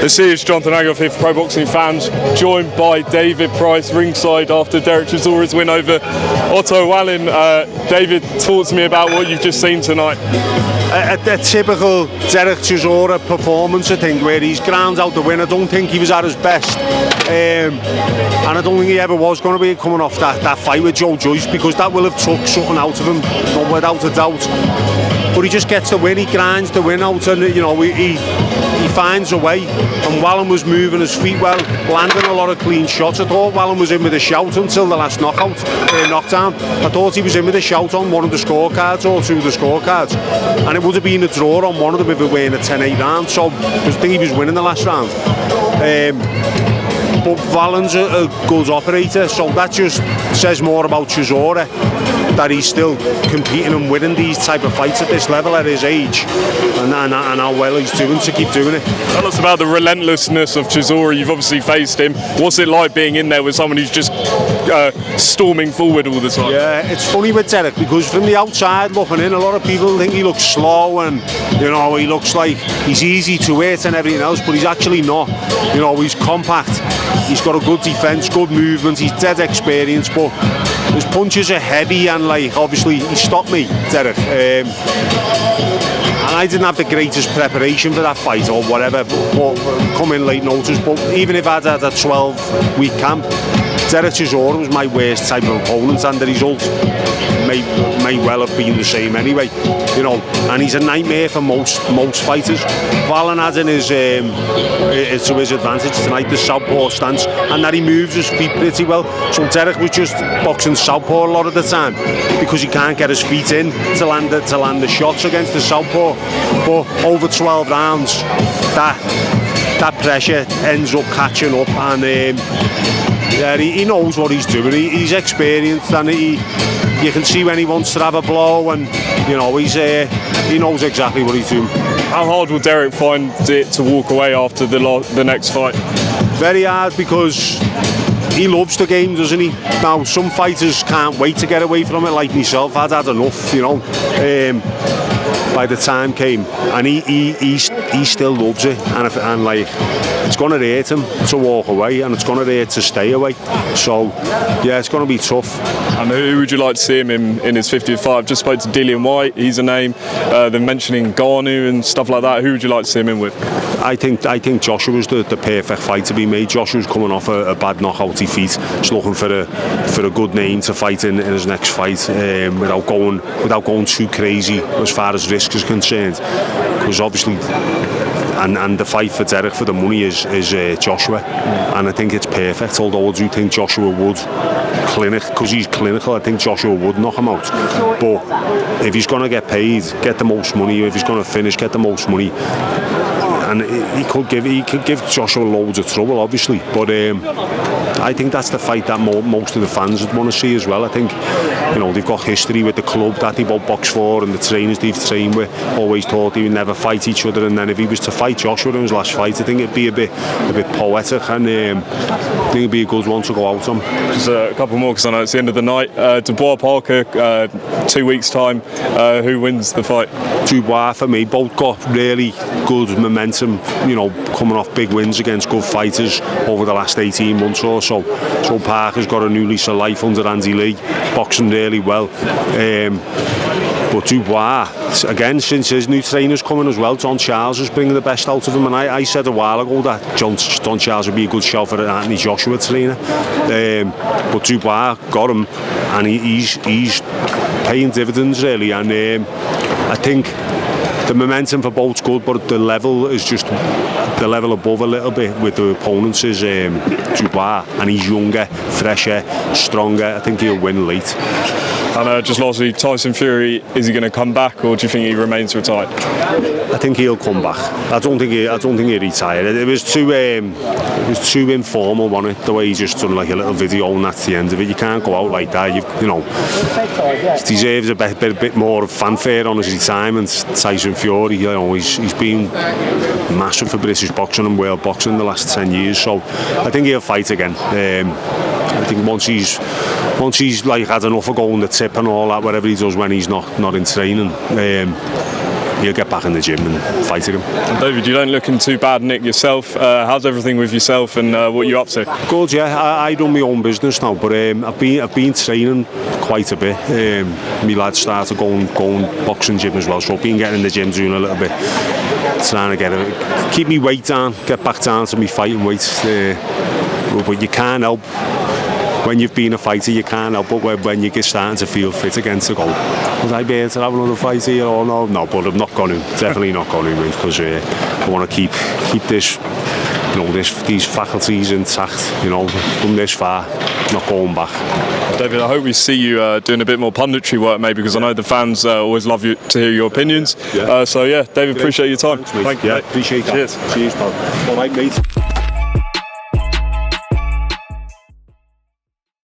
This is Jonathan Agoff here for Pro Boxing Fans, joined by David Price ringside after Derek Chisora's win over Otto Wallin. David, talk to me about what you've just seen tonight. A typical Derek Chisora performance, I think, where he's ground out the win. I don't think he was at his best, and I don't think he ever was going to be coming off that fight with Joe Joyce, because that will have took something out of him, without a doubt. But he just gets the win, he grinds the win out, and he finds a way. And Wallin was moving his feet well, landing a lot of clean shots. I thought Wallin was in with a shout until the last knockdown. I thought he was in with a shout on one of the scorecards or two of the scorecards, and it would have been a draw on one of them if it were in a 10-8 round. So I think he was winning the last round. But Wallin's a good operator, so that just says more about Chisora, that he's still competing and winning these type of fights at this level at his age, and how well he's doing to keep doing it. Tell us about the relentlessness of Chisora. You've obviously faced him. What's it like being in there with someone who's just storming forward all the time? Yeah, it's funny with Derek, because from the outside looking in, a lot of people think he looks slow and he looks like he's easy to hit and everything else, but he's actually not. He's compact. He's got a good defence, good movement, he's dead experienced, but his punches are heavy, and obviously he stopped me, Derek. And I didn't have the greatest preparation for that fight or whatever, but come in late notice. But even if I'd had a 12-week camp, Derek Chisora was my worst type of opponent, and the result may well have been the same anyway. And he's a nightmare for most fighters. Wallin had in his to his advantage tonight the southpaw stance, and that he moves his feet pretty well. So Derek was just boxing southpaw a lot of the time, because he can't get his feet in to land the shots against the southpaw. But over 12 rounds, that pressure ends up catching up, and he knows what he's doing. He's experienced, and you can see when he wants to have a blow, and he knows exactly what he's doing. How hard will Derek find it to walk away after the next fight? Very hard, because he loves the game, doesn't he? Now, some fighters can't wait to get away from it, like myself. I'd had enough, by the time came, and he still loves it, and it's going to hurt him to walk away, and it's going to hurt to stay away. So yeah, it's going to be tough. And who would you like to see him in his 50th fight? I've just spoke to Dillian White, he's a name. They're mentioning Garnu and stuff like that. Who would you like to see him in with? I think Joshua's the perfect fight to be made. Joshua's coming off a bad knockout defeat. He's looking for a good name to fight in his next fight, without going too crazy as far as risk is concerned. Because obviously, and the fight for Derek for the money is Joshua, and I think it's perfect. Although I do think Joshua would because he's clinical, I think Joshua would knock him out. But if he's going to get paid, get the most money. If he's going to finish, get the most money. And he could give Joshua loads of trouble, obviously, but I think that's the fight that most of the fans would want to see as well. I think they've got history with the club that they both box for, and the trainers they've trained with always thought they would never fight each other, and then if he was to fight Joshua in his last fight, I think it'd be a bit poetic, and I think it'd be a good one to go out on. Just a couple more, because I know it's the end of the night. Dubois Parker, 2 weeks time. Who wins the fight? Dubois for me. Both got really good momentum, coming off big wins against good fighters over the last 18 months or so. So Parker's got a new lease of life under Andy Lee, boxing really well. But Dubois, again, since his new trainer's coming as well, John Charles is bringing the best out of him, and I said a while ago that John Charles would be a good shout for Anthony Joshua trainer. But Dubois got him, and he's paying dividends really, and I think the momentum for both's good, but the level is just the level above a little bit with the opponents is Dubois, and he's younger, fresher, stronger. I think he'll win late. And just lastly, Tyson Fury, is he going to come back, or do you think he remains retired? I think he'll come back. I don't think he'll retire. It was too informal, wasn't it? The way he just done like a little video, and that's the end of it. You can't go out like that. He deserves a bit more fanfare on his retirement. Tyson Fury, he's been massive for British boxing and world boxing in the last 10 years. So I think he'll fight again. I think once he's had enough of going the tip and all that, whatever he does when he's not in training, he'll get back in the gym and fight again. And David, you don't look in too bad nick yourself. How's everything with yourself and what you're up to? Good, yeah. I run my own business now, but I've been training quite a bit. My lads started going boxing gym as well, so I've been getting in the gym doing a little bit, trying to keep me weight down, get back down to me fighting weight. But you can't help. When you've been a fighter, you can't help but when you get starting to feel fit again to go, would I be able to have another fight here or no? No, but I'm not going to. Definitely not going to, because I want to keep this, these faculties intact. From this far, not going back. David, I hope we see you doing a bit more punditry work, maybe, because I know the fans always love you to hear your opinions. Yeah. So yeah, David, appreciate your time. Thanks, mate. Appreciate that. Cheers, pal. All right, mate.